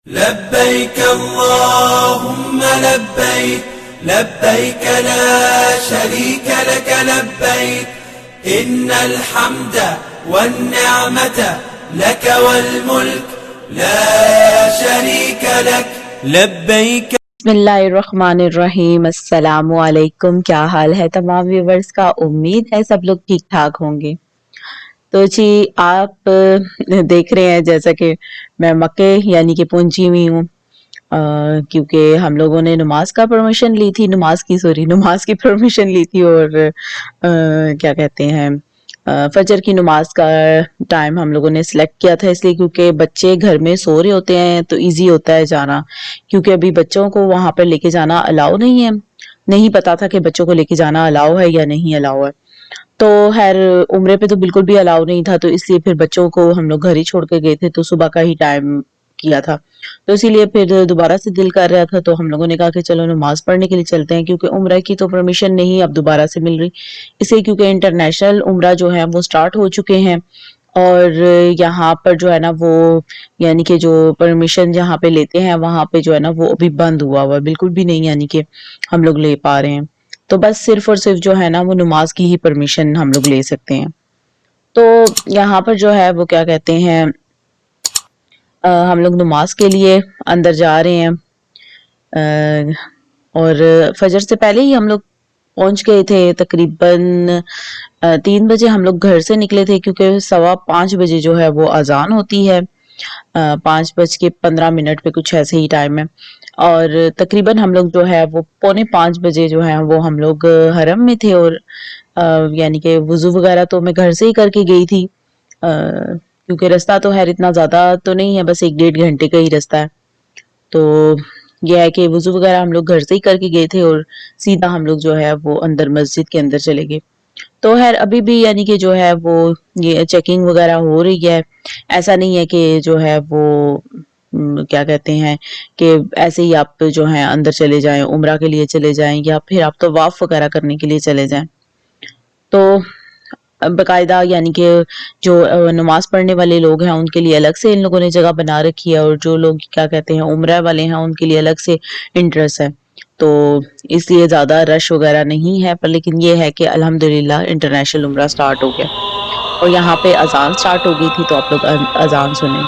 لبيك اللهم لبيك لبيك لا شريك لك لبيك إن الحمد والنعمة لك والملك لا شريك لك لبيك. بسم اللہ الرحمن الرحیم. السلام علیکم. کیا حال ہے تمام ویورز کا؟ امید ہے سب لوگ ٹھیک ٹھاک ہوں گے. تو جی آپ دیکھ رہے ہیں جیسا کہ میں مکے یعنی کہ پہنچی ہوئی ہوں، کیونکہ ہم لوگوں نے نماز کی پرمیشن لی تھی اور کیا کہتے ہیں فجر کی نماز کا ٹائم ہم لوگوں نے سلیکٹ کیا تھا، اس لیے کیونکہ بچے گھر میں سو رہے ہوتے ہیں تو ایزی ہوتا ہے جانا، کیونکہ ابھی بچوں کو وہاں پر لے کے جانا الاؤ نہیں ہے. نہیں پتا تھا کہ بچوں کو لے کے جانا الاؤ ہے یا نہیں الاؤ ہے. تو خیر عمرے پہ تو بالکل بھی الاؤ نہیں تھا، تو اس لیے پھر بچوں کو ہم لوگ گھر ہی چھوڑ کے گئے تھے، تو صبح کا ہی ٹائم کیا تھا، تو اسی لیے پھر دوبارہ سے دل کر رہا تھا، تو ہم لوگوں نے کہا کہ چلو نماز پڑھنے کے لیے چلتے ہیں، کیونکہ عمرہ کی تو پرمیشن نہیں اب دوبارہ سے مل رہی، اس لیے کیونکہ انٹرنیشنل عمرہ جو ہے وہ سٹارٹ ہو چکے ہیں، اور یہاں پر جو ہے نا وہ یعنی کہ جو پرمیشن جہاں پہ لیتے ہیں وہاں پہ جو ہے نا وہ ابھی بند ہوا بالکل بھی نہیں، یعنی کہ ہم لوگ لے پا رہے ہیں. تو بس صرف اور صرف جو ہے نا وہ نماز کی ہی پرمیشن ہم لوگ لے سکتے ہیں. تو یہاں پر جو ہے وہ کیا کہتے ہیں ہم لوگ نماز کے لیے اندر جا رہے ہیں، اور فجر سے پہلے ہی ہم لوگ پہنچ گئے تھے. تقریباً 3 بجے ہم لوگ گھر سے نکلے تھے، کیونکہ 5:15 بجے جو ہے وہ اذان ہوتی ہے، 5:15 پہ کچھ ایسے ہی ٹائم ہے، اور تقریباً ہم لوگ جو ہے وہ 4:45 بجے جو ہے وہ ہم لوگ حرم میں تھے، اور یعنی کہ وضو وغیرہ تو میں گھر سے ہی کر کے گئی تھی، کیونکہ رستہ تو ہے اتنا زیادہ تو نہیں ہے، بس 1-1.5 گھنٹے کا ہی رستہ ہے. تو یہ ہے کہ وضو وغیرہ ہم لوگ گھر سے ہی کر کے گئے تھے، اور سیدھا ہم لوگ جو ہے وہ اندر مسجد کے اندر چلے گئے. تو خیر ابھی بھی یعنی کہ جو ہے وہ یہ چیکنگ وغیرہ ہو رہی ہے، ایسا نہیں ہے کہ جو ہے وہ کیا کہتے ہیں کہ ایسے ہی آپ جو ہیں اندر چلے جائیں، عمرہ کے لیے چلے جائیں، یا پھر آپ طواف وغیرہ کرنے کے لیے چلے جائیں. تو باقاعدہ یعنی کہ جو نماز پڑھنے والے لوگ ہیں ان کے لیے الگ سے ان لوگوں نے جگہ بنا رکھی ہے، اور جو لوگ کیا کہتے ہیں عمرہ والے ہیں ان کے لیے الگ سے انٹرسٹ ہے، تو اس لیے زیادہ رش وغیرہ نہیں ہے. پر لیکن یہ ہے کہ الحمدللہ انٹرنیشنل عمرہ سٹارٹ ہو گیا، اور یہاں پہ اذان سٹارٹ ہو گئی تھی، تو آپ لوگ اذان سنیں.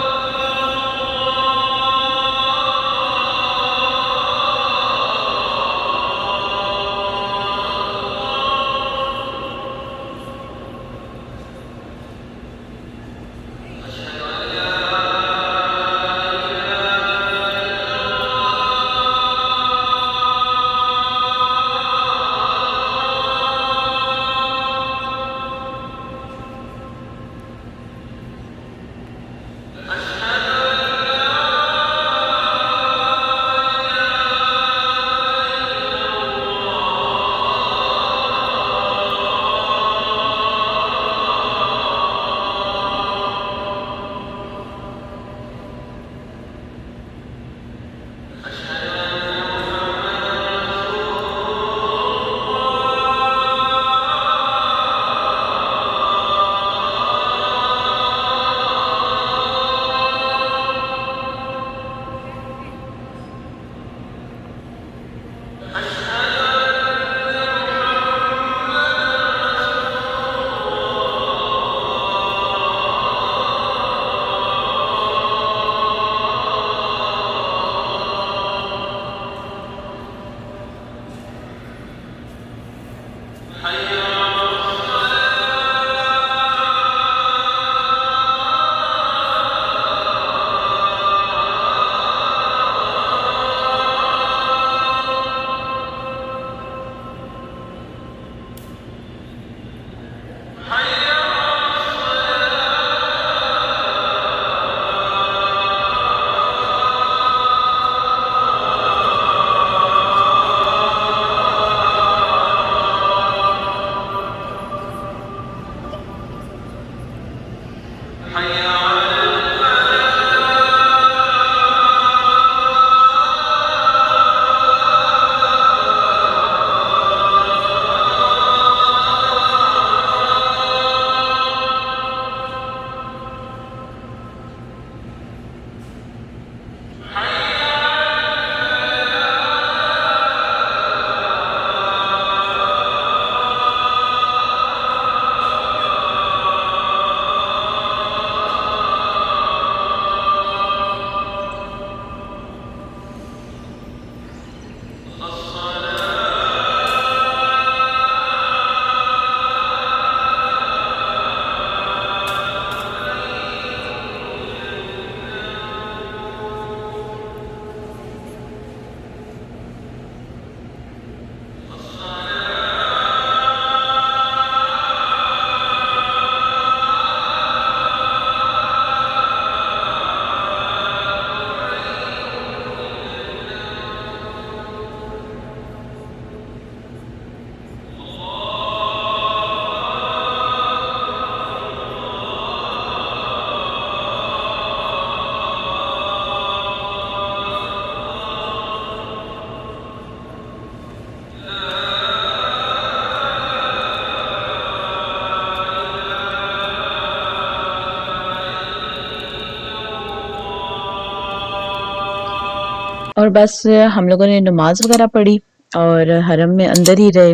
اور بس ہم لوگوں نے نماز وغیرہ پڑھی اور حرم میں اندر ہی رہے.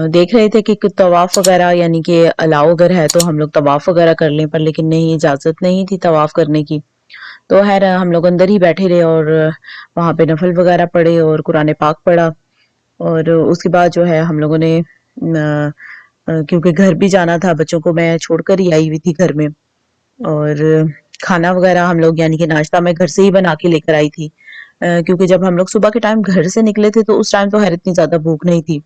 دیکھ رہے تھے کہ طواف وغیرہ یعنی کہ الاؤ اگر ہے تو ہم لوگ طواف وغیرہ کر لیں، پر لیکن نہیں، اجازت نہیں تھی طواف کرنے کی. تو خیر ہم لوگ اندر ہی بیٹھے رہے اور وہاں پہ نفل وغیرہ پڑھے اور قرآن پاک پڑھا. اور اس کے بعد جو ہے ہم لوگوں نے کیونکہ گھر بھی جانا تھا، بچوں کو میں چھوڑ کر ہی آئی ہوئی تھی گھر میں، اور کھانا وغیرہ ہم لوگ یعنی کہ ناشتہ میں گھر سے ہی بنا کے لے کر آئی تھی. کیونکہ جب ہم لوگ صبح کے ٹائم گھر سے نکلے تھے تو اس ٹائم تو خیر اتنی زیادہ بھوک نہیں تھی،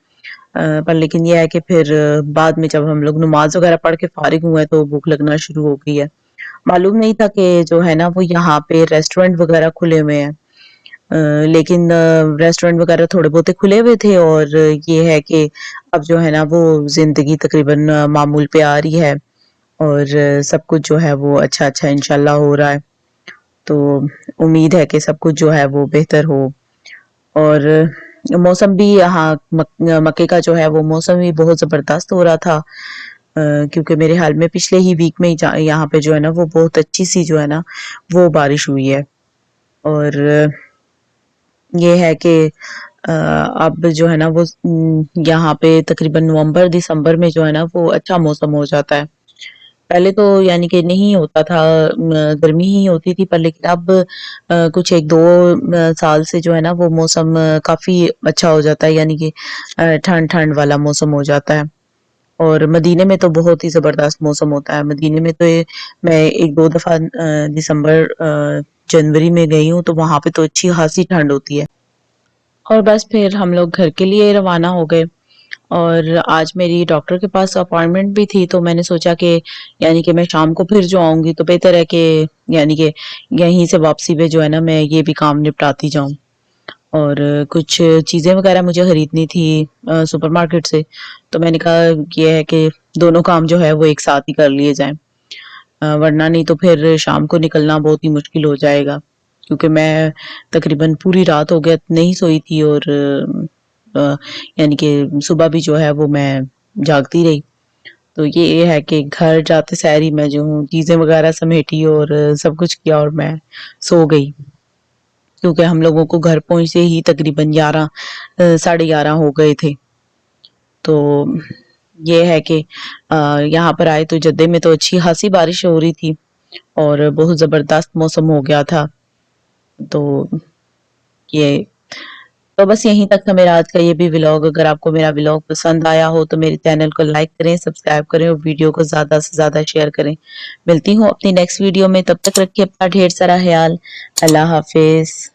پر لیکن یہ ہے کہ پھر بعد میں جب ہم لوگ نماز وغیرہ پڑھ کے فارغ ہوئے تو بھوک لگنا شروع ہو گئی ہے. معلوم نہیں تھا کہ جو ہے نا وہ یہاں پہ ریسٹورینٹ وغیرہ کھلے ہوئے ہیں، لیکن ریسٹورینٹ وغیرہ تھوڑے بہت کھلے ہوئے تھے. اور یہ ہے کہ اب جو ہے نا وہ زندگی تقریباً معمول پہ آ رہی ہے اور سب کچھ جو ہے وہ اچھا اچھا انشاءاللہ ہو رہا ہے. تو امید ہے کہ سب کچھ جو ہے وہ بہتر ہو. اور موسم بھی یہاں مکے کا جو ہے وہ موسم بھی بہت زبردست ہو رہا تھا، کیونکہ میرے حال میں پچھلے ہی ویک میں یہاں پہ جو ہے نا وہ بہت اچھی سی جو ہے نا وہ بارش ہوئی ہے. اور یہ ہے کہ اب جو ہے نا وہ یہاں پہ تقریباً نومبر دسمبر میں جو ہے نا وہ اچھا موسم ہو جاتا ہے. پہلے تو یعنی کہ نہیں ہوتا تھا، گرمی ہی ہوتی تھی، پر لیکن اب کچھ ایک دو سال سے جو ہے نا وہ موسم کافی اچھا ہو جاتا ہے، یعنی کہ ٹھنڈ ٹھنڈ والا موسم ہو جاتا ہے. اور مدینے میں تو بہت ہی زبردست موسم ہوتا ہے. مدینے میں تو میں ایک دو دفعہ دسمبر جنوری میں گئی ہوں تو وہاں پہ تو اچھی خاصی ٹھنڈ ہوتی ہے. اور بس پھر ہم لوگ گھر کے لیے روانہ ہو گئے. اور آج میری ڈاکٹر کے پاس اپائنٹمنٹ بھی تھی تو میں نے سوچا کہ یعنی کہ میں شام کو پھر جو آؤں گی تو بہتر ہے کہ یعنی کہ یہیں سے واپسی پہ جو ہے نا میں یہ بھی کام نپٹاتی جاؤں. اور کچھ چیزیں وغیرہ مجھے خریدنی تھی سپر مارکیٹ سے، تو میں نے کہا یہ ہے کہ دونوں کام جو ہے وہ ایک ساتھ ہی کر لیے جائیں، ورنہ نہیں تو پھر شام کو نکلنا بہت ہی مشکل ہو جائے گا. کیونکہ میں تقریباً پوری رات ہو گیا نہیں سوئی تھی اور یعنی کہ صبح بھی جو ہے وہ میں جاگتی رہی. تو یہ ہے کہ گھر جاتے سحری میں جو ہوں چیزیں وغیرہ سمیٹی اور سب کچھ کیا اور میں سو گئی، کیونکہ ہم لوگوں کو گھر پہنچتے ہی تقریباً 11 ہو گئے تھے. تو یہ ہے کہ یہاں پر آئے تو جدے میں تو اچھی خاصی بارش ہو رہی تھی اور بہت زبردست موسم ہو گیا تھا. تو یہ تو بس یہیں تک تھا میرا آج کا یہ بھی ولاگ. اگر آپ کو میرا ولاگ پسند آیا ہو تو میرے چینل کو لائک کریں، سبسکرائب کریں اور ویڈیو کو زیادہ سے زیادہ شیئر کریں. ملتی ہوں اپنی نیکسٹ ویڈیو میں، تب تک رکھیے اپنا ڈھیر سارا خیال. اللہ حافظ.